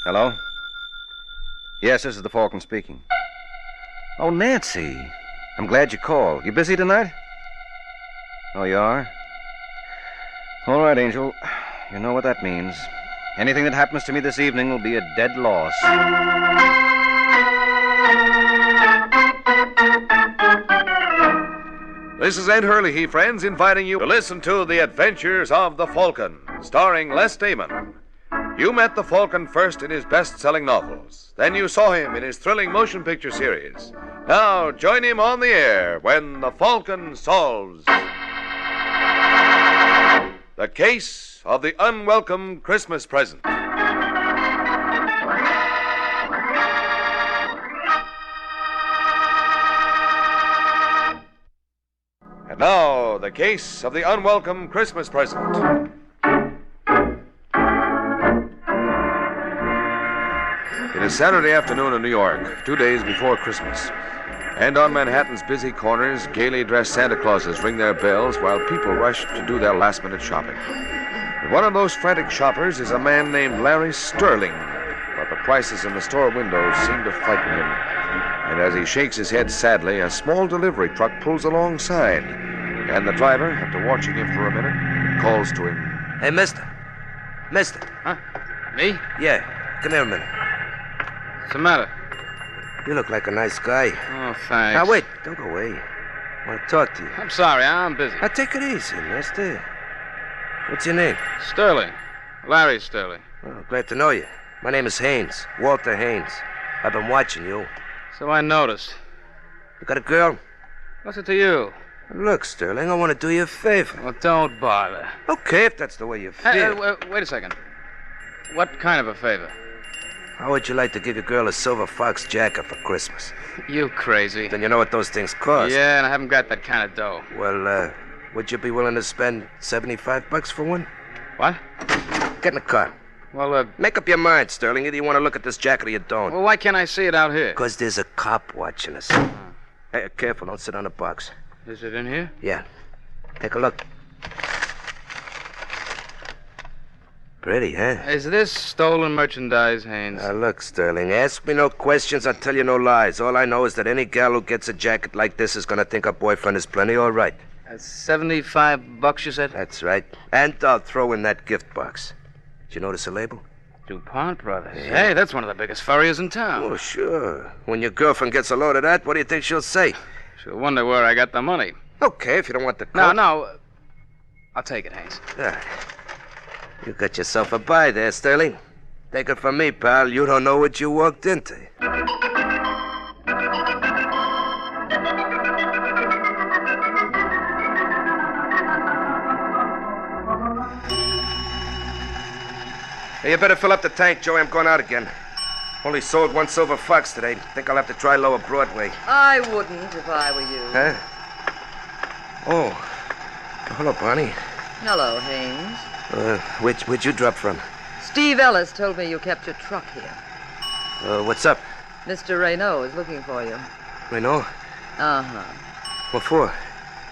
Hello? Yes, this is the Falcon speaking. Oh, Nancy. I'm glad you called. You busy tonight? Oh, you are? All right, Angel. You know what that means. Anything that happens to me this evening will be a dead loss. This is Ed Hurley, friends, inviting you to listen to The Adventures of the Falcon, starring Les Damon. You met the Falcon first in his best-selling novels. Then you saw him in his thrilling motion picture series. Now, join him on the air when the Falcon solves the case of the unwelcome Christmas present. And now, the case of the unwelcome Christmas present. It is Saturday afternoon in New York, 2 days before Christmas. And on Manhattan's busy corners, gaily dressed Santa Clauses ring their bells while people rush to do their last-minute shopping. And one of those frantic shoppers is a man named Larry Sterling, but the prices in the store windows seem to frighten him. And as he shakes his head sadly, a small delivery truck pulls alongside. And the driver, after watching him for a minute, calls to him. Hey, mister. Mister. Huh? Me? Yeah, come here a minute. What's the matter? You look like a nice guy. Oh, thanks. Now, wait. Don't go away. I want to talk to you. I'm sorry, I'm busy. Now, take it easy, mister. What's your name? Sterling. Larry Sterling. Oh, glad to know you. My name is Haynes. Walter Haynes. I've been watching you. So I noticed. You got a girl? What's it to you? Look, Sterling, I want to do you a favor. Well, don't bother. Okay, if that's the way you feel. Wait a second. What kind of a favor? How would you like to give your girl a silver fox jacket for Christmas? You crazy. Then you know what those things cost. Yeah, and I haven't got that kind of dough. Well, would you be willing to spend $75 for one? What? Get in the car. Well, Make up your mind, Sterling. Either you want to look at this jacket or you don't. Well, why can't I see it out here? Because there's a cop watching us. Hey, careful. Don't sit on the box. Is it in here? Yeah. Take a look. Pretty, huh? Is this stolen merchandise, Haynes? Now, look, Sterling. Ask me no questions. I'll tell you no lies. All I know is that any gal who gets a jacket like this is going to think her boyfriend is plenty all right. $75, you said? That's right. And I'll throw in that gift box. Did you notice the label? DuPont Brothers. Yeah. Hey, that's one of the biggest furriers in town. Oh, sure. When your girlfriend gets a load of that, what do you think she'll say? She'll wonder where I got the money. Okay, if you don't want the coat. No. I'll take it, Haynes. Yeah. You got yourself a buy there, Sterling. Take it from me, pal. You don't know what you walked into. Hey, you better fill up the tank, Joey. I'm going out again. Only sold one silver fox today. Think I'll have to try Lower Broadway. I wouldn't if I were you. Huh? Oh. Hello, Bonnie. Hello, Haynes. Where'd you drop from? Steve Ellis told me you kept your truck here. What's up? Mr. Raynaud is looking for you. Raynaud? Uh-huh. What for?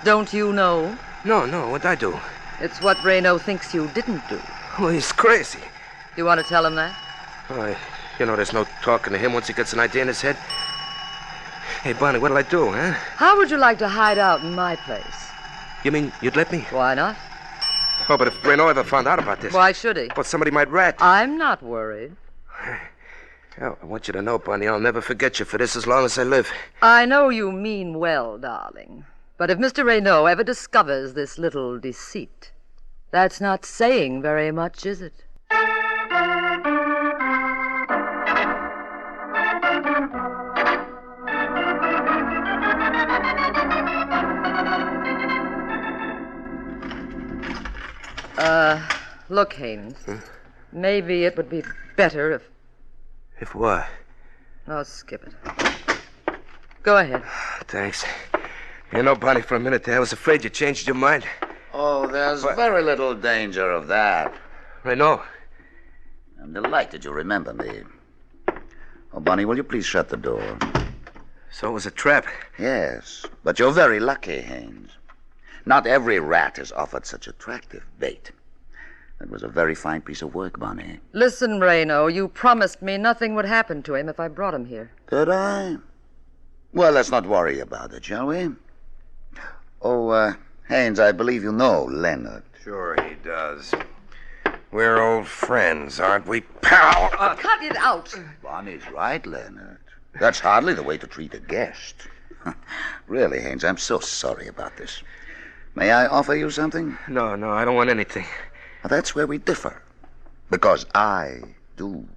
Don't you know? No, what'd I do? It's what Raynaud thinks you didn't do. Oh, he's crazy. You want to tell him that? Oh, you know, there's no talking to him once he gets an idea in his head. Hey, Bonnie, what'll I do, huh? How would you like to hide out in my place? You mean you'd let me? Why not? Oh, but if Raynaud ever found out about this... Why should he? Well, somebody might rat. I'm not worried. Oh, I want you to know, Bonnie, I'll never forget you for this as long as I live. I know you mean well, darling. But if Mr. Raynaud ever discovers this little deceit, that's not saying very much, is it? Look, Haynes. Maybe it would be better if... If what? Oh, skip it. Go ahead. Thanks. You know, Bonnie, for a minute there, I was afraid you changed your mind. Oh, there's very little danger of that. Raynaud. I'm delighted you remember me. Oh, Bonnie, will you please shut the door? So it was a trap. Yes, but you're very lucky, Haynes. Not every rat is offered such attractive bait. That was a very fine piece of work, Bonnie. Listen, Reno, you promised me nothing would happen to him if I brought him here. Did I? Well, let's not worry about it, shall we? Oh, Haynes, I believe you know Leonard. Sure he does. We're old friends, aren't we, pal? Cut it out. Bonnie's right, Leonard. That's hardly the way to treat a guest. Really, Haynes, I'm so sorry about this. May I offer you something? No, I don't want anything. Well, that's where we differ. Because I do.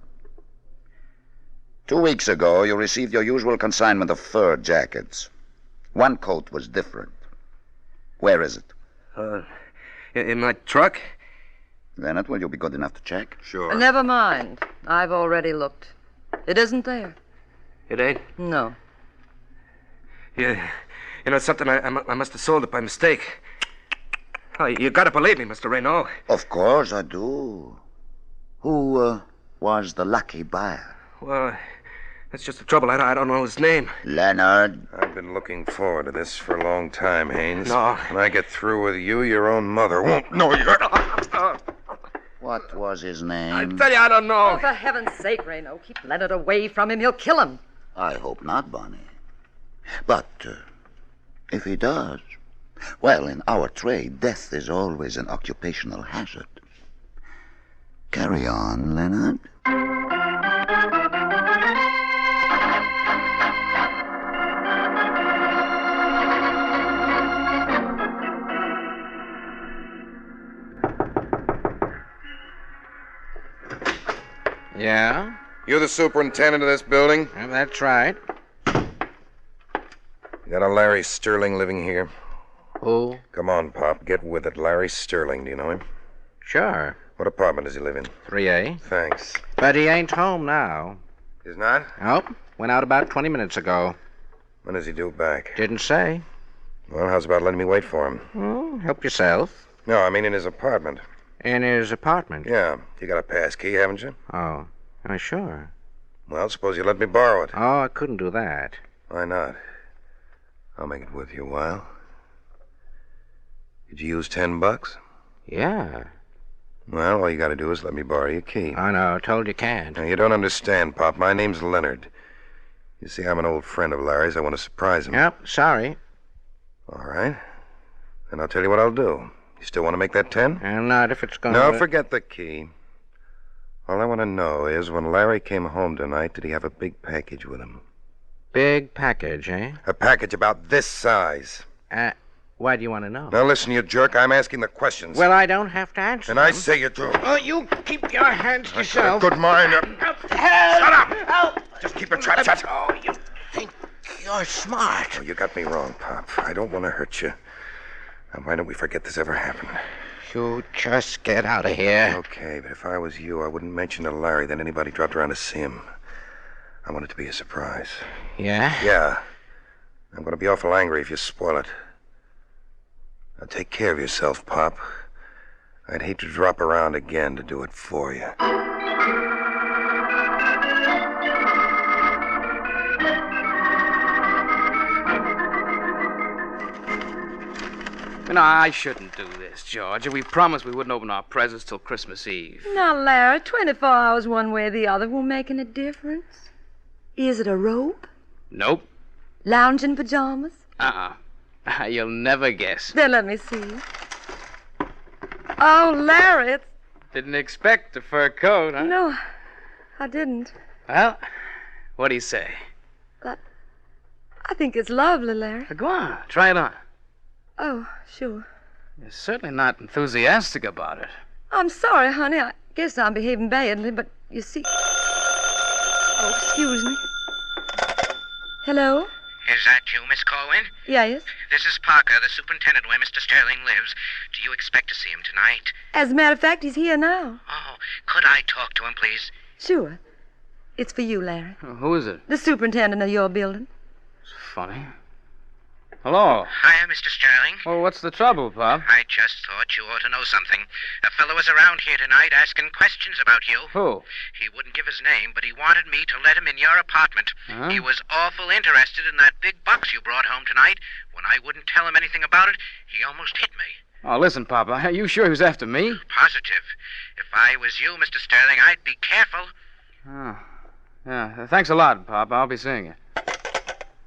2 weeks ago, you received your usual consignment of fur jackets. One coat was different. Where is it? In my truck? Leonard, will you be good enough to check? Sure. Never mind. I've already looked. It isn't there. It ain't? No. Yeah. You know, it's something I must have sold it by mistake. Oh, you gotta believe me, Mr. Reno. Of course I do. Who was the lucky buyer? Well, that's just the trouble. I don't know his name. Leonard. I've been looking forward to this for a long time, Haynes. No. When I get through with you, your own mother won't know you. What was his name? I tell you, I don't know. Oh, for heaven's sake, Reno, keep Leonard away from him. He'll kill him. I hope not, Bonnie. But if he does, well, in our trade, death is always an occupational hazard. Carry on, Leonard. Yeah? You the superintendent of this building? That's right. You got a Larry Sterling living here? Who? Come on, Pop, get with it. Larry Sterling, do you know him? Sure. What apartment does he live in? 3A. Thanks. But he ain't home now. He's not? Nope. Went out about 20 minutes ago. When does he due back? Didn't say. Well, how's about letting me wait for him? Well, help yourself. No, I mean in his apartment. In his apartment. Yeah. You got a pass key, haven't you? Oh. Sure. Well, suppose you let me borrow it. Oh, I couldn't do that. Why not? I'll make it worth your while. Did you use $10? Yeah. Well, all you gotta do is let me borrow your key. I know. Told you can't. Now, you don't understand, Pop. My name's Leonard. You see, I'm an old friend of Larry's. I want to surprise him. Yep. Sorry. All right. Then I'll tell you what I'll do. You still want to make that 10? And not if it's going No, to... forget the key. All I want to know is when Larry came home tonight, did he have a big package with him? Big package, eh? A package about this size. Why do you want to know? Now listen, you jerk. I'm asking the questions. Well, I don't have to answer And I them. say you do. Oh, you keep your hands to yourself. Good mind. Shut up! Just keep your trap shut. Oh, you think you're smart. Oh, you got me wrong, Pop. I don't want to hurt you. Now, why don't we forget this ever happened? You just get out of here. Okay, but if I was you, I wouldn't mention to Larry that anybody dropped around to see him. I want it to be a surprise. Yeah? Yeah. I'm going to be awful angry if you spoil it. Now, take care of yourself, Pop. I'd hate to drop around again to do it for you. You know, I shouldn't do this, George. We promised we wouldn't open our presents till Christmas Eve. Now, Larry, 24 hours one way or the other won't make any difference. Is it a robe? Nope. Lounging pajamas? You'll never guess. Then let me see. Oh, Larry, it's... Didn't expect a fur coat, huh? No, I didn't. Well, what do you say? I think it's lovely, Larry. Go on, try it on. Oh, sure. You're certainly not enthusiastic about it. I'm sorry, honey. I guess I'm behaving badly, but you see... Oh, excuse me. Hello? Is that you, Miss Corwin? Yes. This is Parker, the superintendent where Mr. Sterling lives. Do you expect to see him tonight? As a matter of fact, he's here now. Oh, could I talk to him, please? Sure. It's for you, Larry. Who is it? The superintendent of your building. It's funny. Hello. Hiya, Mr. Sterling. Well, what's the trouble, Pop? I just thought you ought to know something. A fellow was around here tonight asking questions about you. Who? He wouldn't give his name, but he wanted me to let him in your apartment. Huh? He was awful interested in that big box you brought home tonight. When I wouldn't tell him anything about it, he almost hit me. Oh, listen, Papa, are you sure he was after me? Positive. If I was you, Mr. Sterling, I'd be careful. Oh, yeah. Thanks a lot, Papa. I'll be seeing you.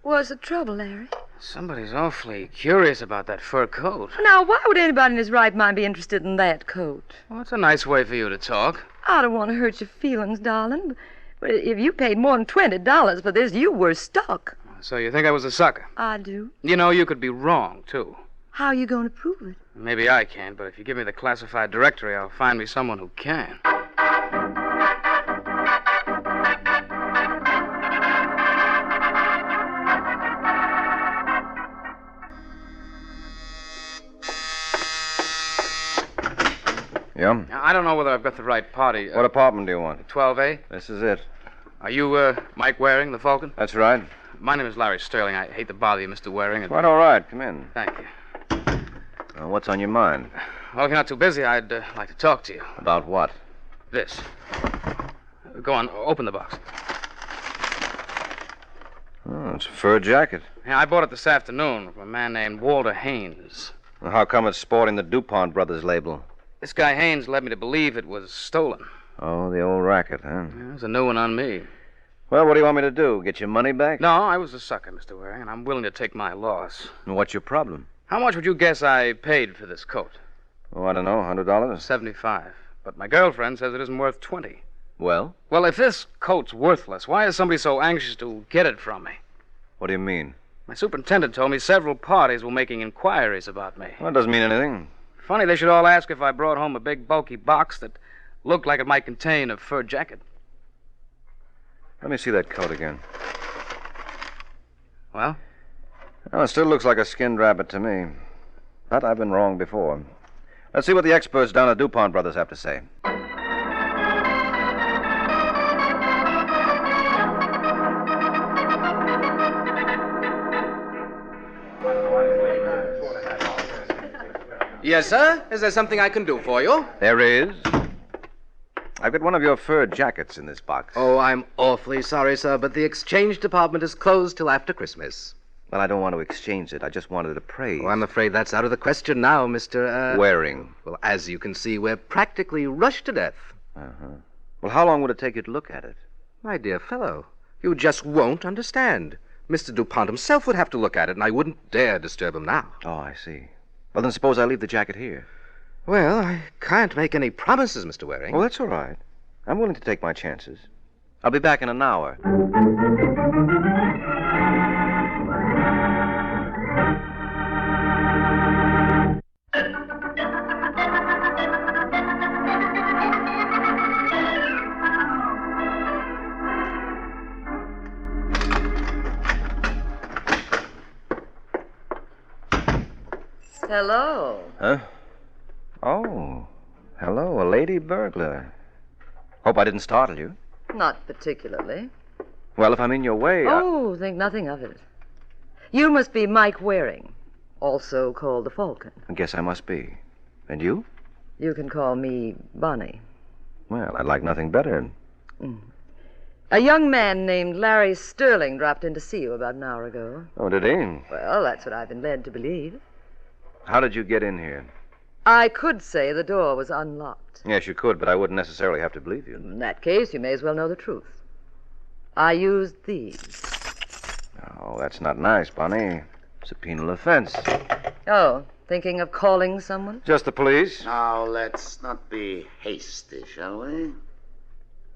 What's the trouble, Larry? Somebody's awfully curious about that fur coat. Now, why would anybody in his right mind be interested in that coat? Well, that's a nice way for you to talk. I don't want to hurt your feelings, darling, but if you paid more than $20 for this, you were stuck. So you think I was a sucker? I do. You know, you could be wrong, too. How are you going to prove it? Maybe I can, but if you give me the classified directory, I'll find me someone who can. Yeah? Now, I don't know whether I've got the right party. What apartment do you want? 12A? This is it. Are you, Mike Waring, the Falcon? That's right. My name is Larry Sterling. I hate to bother you, Mr. Waring. Quite all right. Come in. Thank you. What's on your mind? Well, if you're not too busy, I'd like to talk to you. About what? This. Go on, open the box. Oh, it's a fur jacket. Yeah, I bought it this afternoon from a man named Walter Haynes. Well, how come it's sporting the DuPont Brothers label? This guy Haynes led me to believe it was stolen. Oh, the old racket, huh? Yeah, it was a new one on me. Well, what do you want me to do? Get your money back? No, I was a sucker, Mr. Waring, and I'm willing to take my loss. What's your problem? How much would you guess I paid for this coat? Oh, I don't know, $100? 75. But my girlfriend says it isn't worth 20. Well, Well, if this coat's worthless, why is somebody so anxious to get it from me? what do you mean? My superintendent told me several parties were making inquiries about me. Well, it doesn't mean anything. Funny they should all ask if I brought home a big, bulky box that looked like it might contain a fur jacket. Let me see that coat again. Well? Oh, it still looks like a skinned rabbit to me. But I've been wrong before. Let's see what the experts down at DuPont Brothers have to say. Yes, sir? Is there something I can do for you? There is. I've got one of your fur jackets in this box. Oh, I'm awfully sorry, sir, but the exchange department is closed till after Christmas. Well, I don't want to exchange it. I just wanted to praise. Oh, I'm afraid that's out of the question now, Mr. Waring. Well, as you can see, we're practically rushed to death. Uh-huh. Well, how long would it take you to look at it? My dear fellow, you just won't understand. Mr. DuPont himself would have to look at it, and I wouldn't dare disturb him now. Oh, I see. Well, then suppose I leave the jacket here. Well, I can't make any promises, Mr. Waring. Oh, that's all right. I'm willing to take my chances. I'll be back in an hour. Hello. Huh? Oh, hello, a lady burglar. Hope I didn't startle you. Not particularly. Well, if I'm in your way, Oh, think nothing of it. You must be Mike Waring, also called the Falcon. I guess I must be. And you? You can call me Bonnie. Well, I'd like nothing better. A young man named Larry Sterling dropped in to see you about an hour ago. Oh, did he? Well, that's what I've been led to believe. How did you get in here? I could say the door was unlocked. Yes, you could, but I wouldn't necessarily have to believe you. In that case, you may as well know the truth. I used these. Oh, that's not nice, Bonnie. It's a penal offense. Oh, thinking of calling someone? Just the police? Now, let's not be hasty, shall we?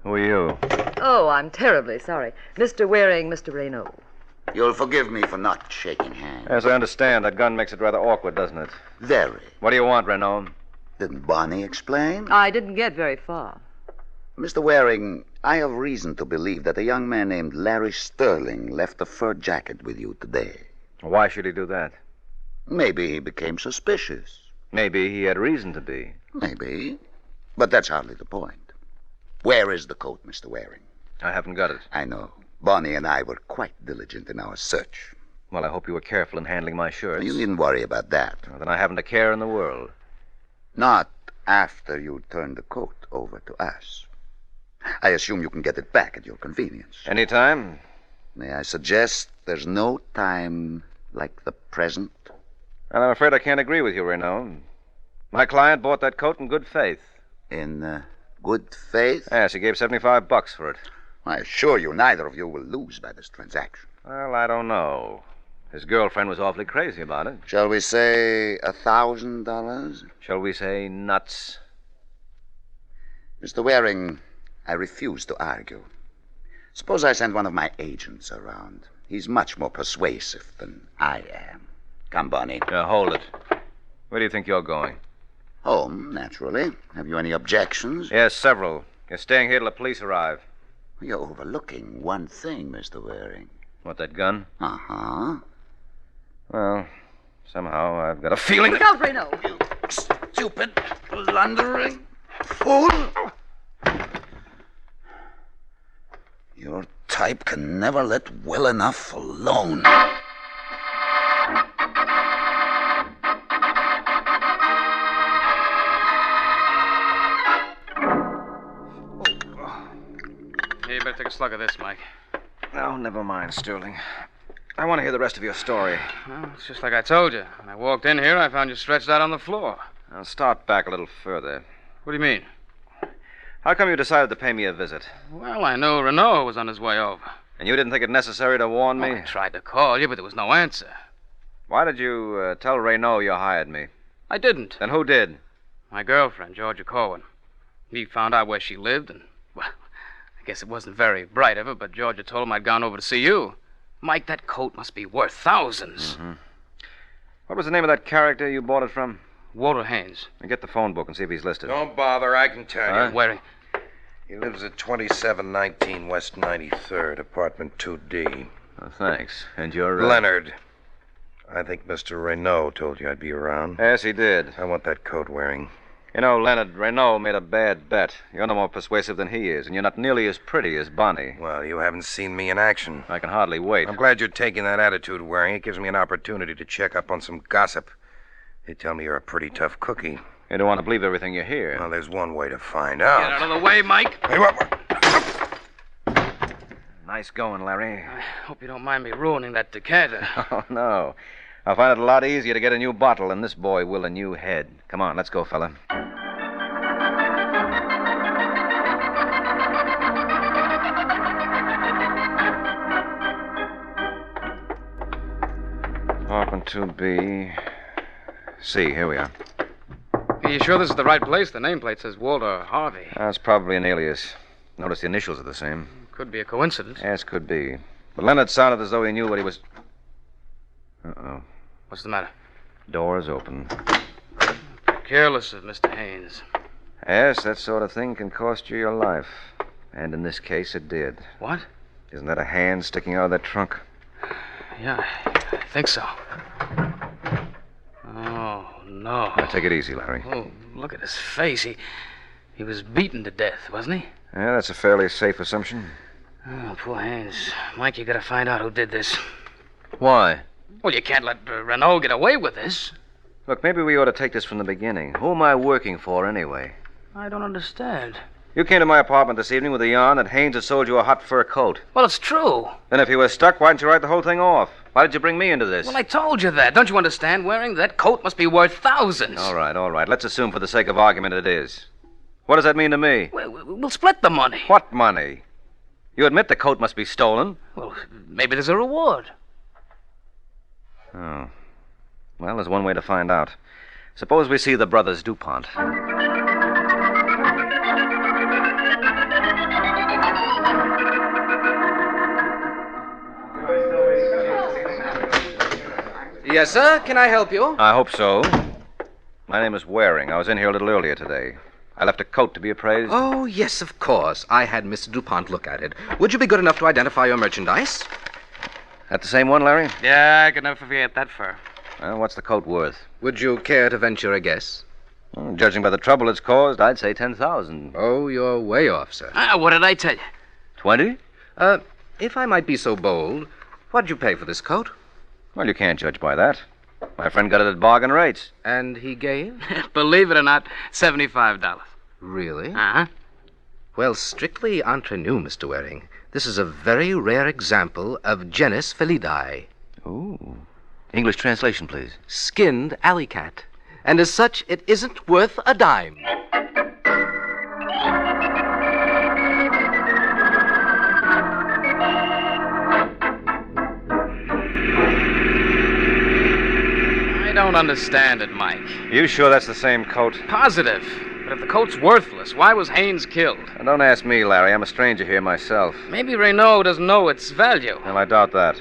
Who are you? Oh, I'm terribly sorry. Mr. Waring, Mr. Raynaud. You'll forgive me for not shaking hands. Yes, I understand. That gun makes it rather awkward, doesn't it? Very. What do you want, Renaud? Didn't Bonnie explain? I didn't get very far. Mr. Waring, I have reason to believe that a young man named Larry Sterling left a fur jacket with you today. Why should he do that? Maybe he became suspicious. Maybe he had reason to be. Maybe. But that's hardly the point. Where is the coat, Mr. Waring? I haven't got it. I know. Bonnie and I were quite diligent in our search. Well, I hope you were careful in handling my shirts. You needn't worry about that. Well, then I haven't a care in the world. Not after you turn the coat over to us. I assume you can get it back at your convenience. Anytime? May I suggest there's no time like the present? And I'm afraid I can't agree with you, Renaud. My client bought that coat in good faith. In good faith? Yes, he gave $75 for it. I assure you, neither of you will lose by this transaction. Well, I don't know. His girlfriend was awfully crazy about it. Shall we say $1,000? Shall we say nuts? Mr. Waring, I refuse to argue. Suppose I send one of my agents around. He's much more persuasive than I am. Come, Bonnie. Hold it. Where do you think you're going? Home, naturally. Have you any objections? Yes, several. You're staying here till the police arrive. You're overlooking one thing, Mr. Waring. What, that gun? Uh-huh. Well, somehow I've got a feeling... Look out, Reno! You stupid, blundering fool! Your type can never let well enough alone. Hey, you better take a slug of this, Mike. Oh, never mind, Sterling. I want to hear the rest of your story. Well, it's just like I told you. When I walked in here, I found you stretched out on the floor. I'll start back a little further. What do you mean? How come you decided to pay me a visit? Well, I knew Renault was on his way over. And you didn't think it necessary to warn me? I tried to call you, but there was no answer. Why did you tell Reno you hired me? I didn't. Then who did? My girlfriend, Georgia Cohen. He found out where she lived, and, well, I guess it wasn't very bright of her, but Georgia told him I'd gone over to see you. Mike, that coat must be worth thousands. Mm-hmm. What was the name of that character you bought it from? Walter Haynes. Get the phone book and see if he's listed. Don't bother, I can tell you. Waring. He lives at 2719 West 93rd, apartment 2D. Oh, thanks. And you're... Leonard. I think Mr. Renault told you I'd be around. Yes, he did. I want that coat wearing. You know, Leonard, Renault made a bad bet. You're no more persuasive than he is, and you're not nearly as pretty as Bonnie. Well, you haven't seen me in action. I can hardly wait. I'm glad you're taking that attitude, Waring. It gives me an opportunity to check up on some gossip. They tell me you're a pretty tough cookie. You don't want to believe everything you hear. Well, there's one way to find out. Get out of the way, Mike. Hey, what? Nice going, Larry. I hope you don't mind me ruining that decanter. Oh, no. I'll find it a lot easier to get a new bottle than this boy will a new head. Come on, let's go, fella. Apartment 2B. C, here we are. Are you sure this is the right place? The nameplate says Walter Harvey. That's probably an alias. Notice the initials are the same. Could be a coincidence. Yes, could be. But Leonard sounded as though he knew what he was... Uh-oh. What's the matter? Door's open. Careless of Mr. Haynes. Yes, that sort of thing can cost you your life. And in this case, it did. What? Isn't that a hand sticking out of that trunk? Yeah, I think so. Oh, no. Now, take it easy, Larry. Oh, look at his face. He was beaten to death, wasn't he? Yeah, that's a fairly safe assumption. Oh, poor Haynes. Mike, you gotta find out who did this. Why? Well, you can't let Renault get away with this. Look, maybe we ought to take this from the beginning. Who am I working for, anyway? I don't understand. You came to my apartment this evening with the yarn that Haynes had sold you a hot fur coat. Well, it's true. Then if you were stuck, why didn't you write the whole thing off? Why did you bring me into this? Well, I told you that. Don't you understand, Waring? That coat must be worth thousands. All right. Let's assume for the sake of argument it is. What does that mean to me? We'll split the money. What money? You admit the coat must be stolen? Well, maybe there's a reward. Oh. Well, there's one way to find out. Suppose we see the brothers DuPont. Yes, sir. Can I help you? I hope so. My name is Waring. I was in here a little earlier today. I left a coat to be appraised. Oh, yes, of course. I had Mr. DuPont look at it. Would you be good enough to identify your merchandise? That the same one, Larry? Yeah, I could never forget that fur. Well, what's the coat worth? Would you care to venture a guess? Well, judging by the trouble it's caused, I'd say 10,000. Oh, you're way off, sir. What did I tell you? 20? If I might be so bold, what'd you pay for this coat? Well, you can't judge by that. My friend got it at bargain rates. And he gave? Believe it or not, $75. Really? Uh-huh. Well, strictly entre nous, Mr. Waring, this is a very rare example of genus felidae. Ooh. English translation, please. Skinned alley cat. and as such, it isn't worth a dime. I don't understand it, Mike. You sure that's the same coat? Positive. But if the coat's worthless, why was Haynes killed? Now, don't ask me, Larry. I'm a stranger here myself. Maybe Renault doesn't know its value. Well, I doubt that.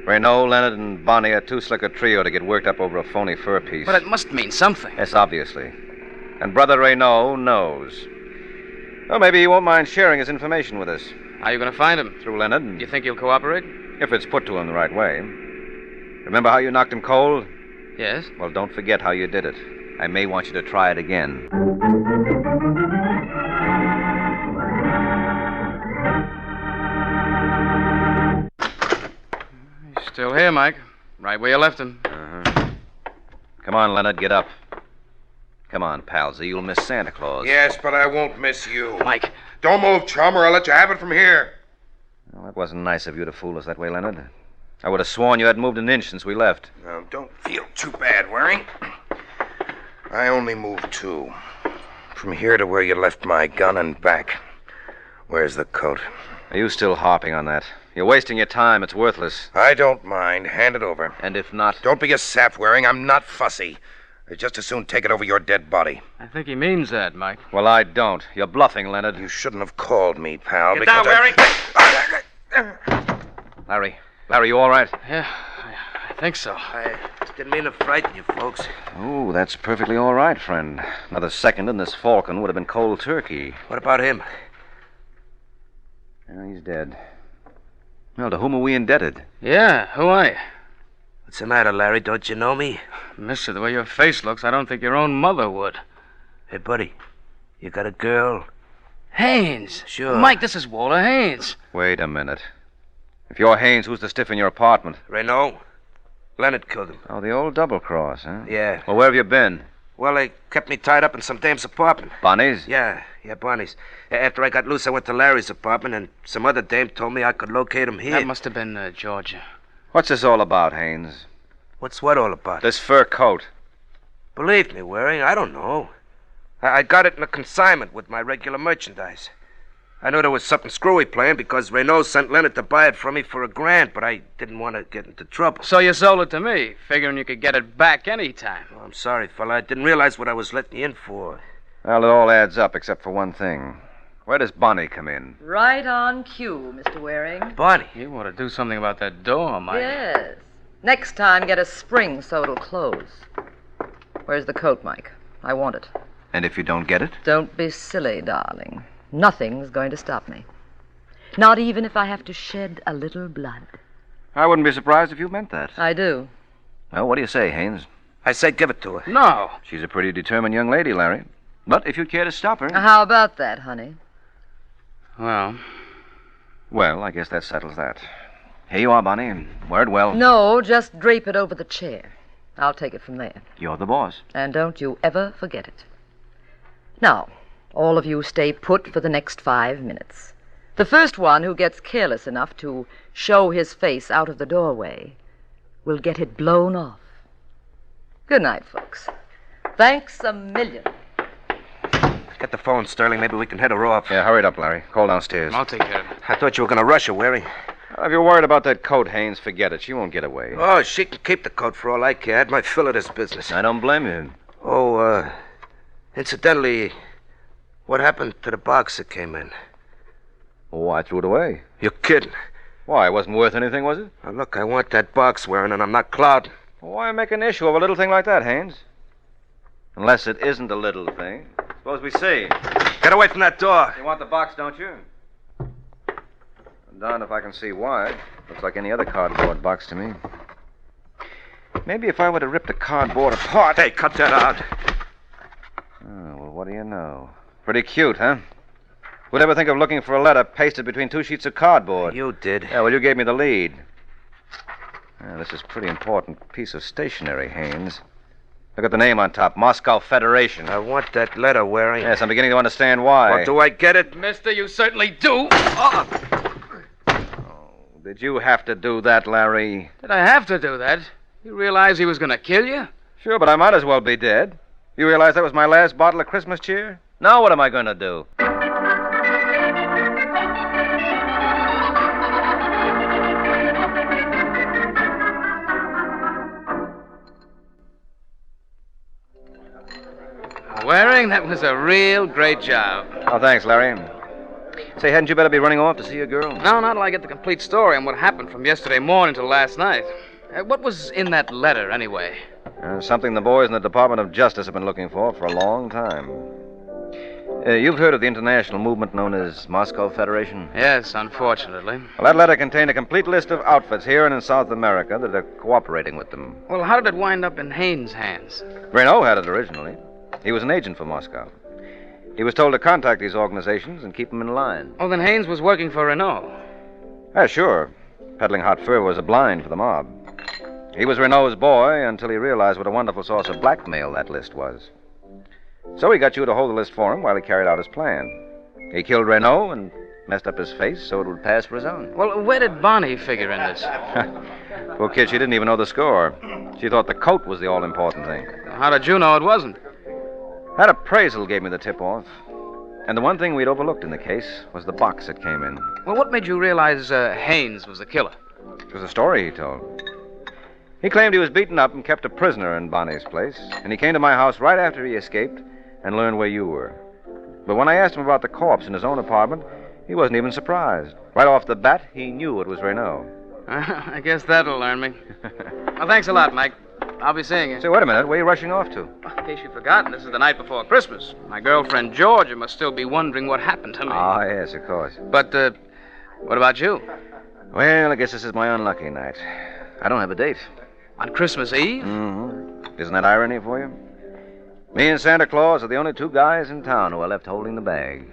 Renault, Leonard, and Bonnie are too slick a trio to get worked up over a phony fur piece. But it must mean something. Yes, obviously. And Brother Renault knows. Well, maybe he won't mind sharing his information with us. How are you going to find him? Through Leonard. Do you think he'll cooperate? If it's put to him the right way. Remember how you knocked him cold? Yes. Well, don't forget how you did it. I may want you to try it again. He's still here, Mike. Right where you left him. Come on, Leonard, get up. Come on, palsy, you'll miss Santa Claus. Yes, but I won't miss you. Mike. Don't move, chum, or I'll let you have it from here. Well, that wasn't nice of you to fool us that way, Leonard. I would have sworn you hadn't moved an inch since we left. Now, don't feel too bad, Waring. I only moved 2. From here to where you left my gun and back. Where's the coat? Are you still harping on that? You're wasting your time. It's worthless. I don't mind. Hand it over. And if not... Don't be a sap, Waring. I'm not fussy. I'd just as soon take it over your dead body. I think he means that, Mike. Well, I don't. You're bluffing, Leonard. You shouldn't have called me, pal. Get down, Waring. Larry, you all right? Yeah, I think so. I didn't mean to frighten you folks. Oh, that's perfectly all right, friend. Another second and this Falcon would have been cold turkey. What about him? Well, he's dead. Well, to whom are we indebted? Yeah, who are you? What's the matter, Larry? Don't you know me? Mister, the way your face looks, I don't think your own mother would. Hey, buddy, you got a girl? Haynes. Sure. Mike, this is Walter Haynes. Wait a minute. If you're Haynes, who's the stiff in your apartment? Renault. Leonard killed him. Oh, the old double-cross, huh? Yeah. Well, where have you been? Well, they kept me tied up in some dame's apartment. Bonnie's? Yeah, Bonnie's. After I got loose, I went to Larry's apartment, and some other dame told me I could locate him here. That must have been Georgia. What's this all about, Haynes? What's what all about? This fur coat. Believe me, Waring, I don't know. I got it in a consignment with my regular merchandise. I knew there was something screwy playing because Renault sent Leonard to buy it from me for $1,000, but I didn't want to get into trouble. So you sold it to me, figuring you could get it back any time. Oh, I'm sorry, fella. I didn't realize what I was letting you in for. Well, it all adds up except for one thing. Where does Bonnie come in? Right on cue, Mr. Waring. Bonnie. You ought to do something about that door, Mike. Yes. Next time, get a spring so it'll close. Where's the coat, Mike? I want it. And if you don't get it? Don't be silly, darling. Nothing's going to stop me. Not even if I have to shed a little blood. I wouldn't be surprised if you meant that. I do. Well, what do you say, Haynes? I say give it to her. No. She's a pretty determined young lady, Larry. But if you'd care to stop her... How about that, honey? Well, I guess that settles that. Here you are, Bonnie, and wear it well. No, just drape it over the chair. I'll take it from there. You're the boss. And don't you ever forget it. Now, all of you stay put for the next 5 minutes. The first one who gets careless enough to show his face out of the doorway will get it blown off. Good night, folks. Thanks a million. Get the phone, Sterling. Maybe we can head her off. Yeah, hurry it up, Larry. Call downstairs. I'll take care of it. I thought you were going to rush her, Waring. If you're worried about that coat, Haynes, forget it. She won't get away. Oh, she can keep the coat for all I care. I had my fill of this business. I don't blame you. Oh, incidentally, what happened to the box that came in? Oh, I threw it away. You're kidding. Why, it wasn't worth anything, was it? Now, look, I want that box, Waring, and I'm not clouding. Why make an issue of a little thing like that, Haynes? Unless it isn't a little thing. Suppose we see. Get away from that door. You want the box, don't you? I'm darned if I can see why. Looks like any other cardboard box to me. Maybe if I were to rip the cardboard apart... Hey, cut that out. Oh, well, what do you know? Pretty cute, huh? Who'd ever think of looking for a letter pasted between 2 sheets of cardboard? You did. Yeah, well, you gave me the lead. Yeah, this is a pretty important piece of stationery, Haynes. Look at the name on top, Moscow Federation. I want that letter, Waring. Yes, I'm beginning to understand why. Well, do I get it? Mister, you certainly do. Did you have to do that, Larry? Did I have to do that? You realize he was going to kill you? Sure, but I might as well be dead. You realize that was my last bottle of Christmas cheer? Now what am I going to do? Waring, that was a real great job. Oh, thanks, Larry. Say, hadn't you better be running off to see your girl? No, not till I get the complete story on what happened from yesterday morning till last night. What was in that letter, anyway? Something the boys in the Department of Justice have been looking for a long time. You've heard of the international movement known as Moscow Federation? Yes, unfortunately. Well, that letter contained a complete list of outfits here and in South America that are cooperating with them. Well, how did it wind up in Haynes' hands? Renault had it originally. He was an agent for Moscow. He was told to contact these organizations and keep them in line. Oh, then Haynes was working for Renault. Yeah, sure. Peddling hot fur was a blind for the mob. He was Renault's boy until he realized what a wonderful source of blackmail that list was. So he got you to hold the list for him while he carried out his plan. He killed Renault and messed up his face so it would pass for his own. Well, where did Bonnie figure in this? Poor kid, she didn't even know the score. She thought the coat was the all-important thing. How did you know it wasn't? That appraisal gave me the tip-off. And the one thing we'd overlooked in the case was the box that came in. Well, what made you realize Haynes was the killer? It was a story he told. He claimed he was beaten up and kept a prisoner in Bonnie's place, and he came to my house right after he escaped and learned where you were. But when I asked him about the corpse in his own apartment, he wasn't even surprised. Right off the bat, he knew it was Renault. I guess that'll learn me. Well, thanks a lot, Mike. I'll be seeing you. Say, wait a minute. Where are you rushing off to? In case you've forgotten, this is the night before Christmas. My girlfriend Georgia must still be wondering what happened to me. Ah, yes, of course. But, what about you? Well, I guess this is my unlucky night. I don't have a date. On Christmas Eve? Mm-hmm. Isn't that irony for you? Me and Santa Claus are the only two guys in town who are left holding the bag.